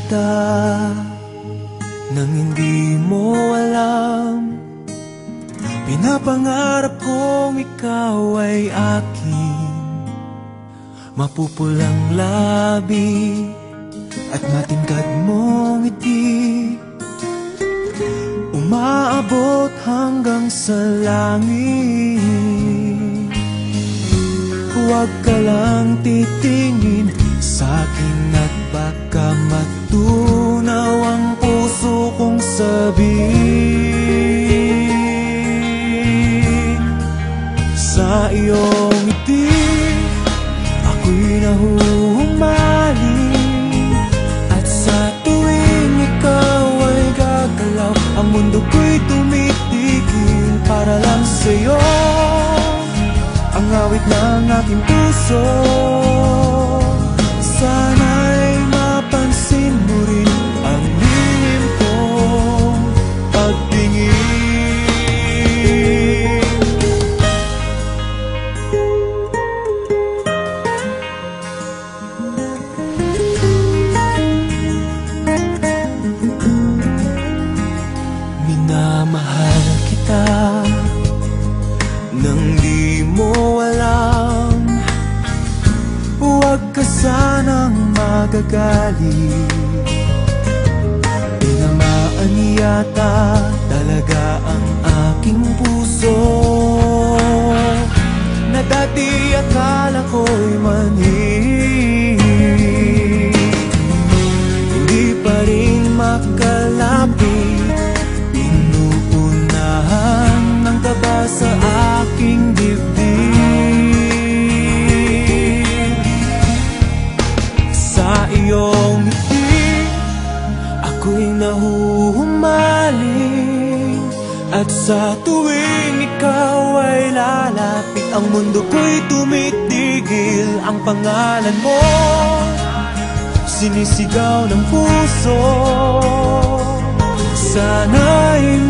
kita nang hindi mo alam. Pinapangarap kong ikaw ay akin, mapupulang labi at matingkad mong ngiti, umaabot hanggang sa langit. Huwag ka lang titingin sa'kin at baka matunaw ang puso kong sabihin. Sa iyong ngiti ako'y nahuhumaling, at sa tuwing ikaw ay gagalaw, ang mundo ko'y tumitigil para lang sa'yo. Ang awit ng aking puso, sana'y mapansin mo rin ang lihim kong pagtingin. Minamahal kita nang di mo alam. Huwag ka sanang magagalit, tinamaan yata talaga ang aking puso, na dati akala ko'y manhid. Hindi pa rin makalapit, inuunahan ng kaba sa aking dibdib. Sa iyong ngiti ako'y nahuhumaling, at sa tuwing ikaw ay lalapit, ang mundo ko'y tumitigil. Ang pangalan mo sinisigaw ng puso, sana'y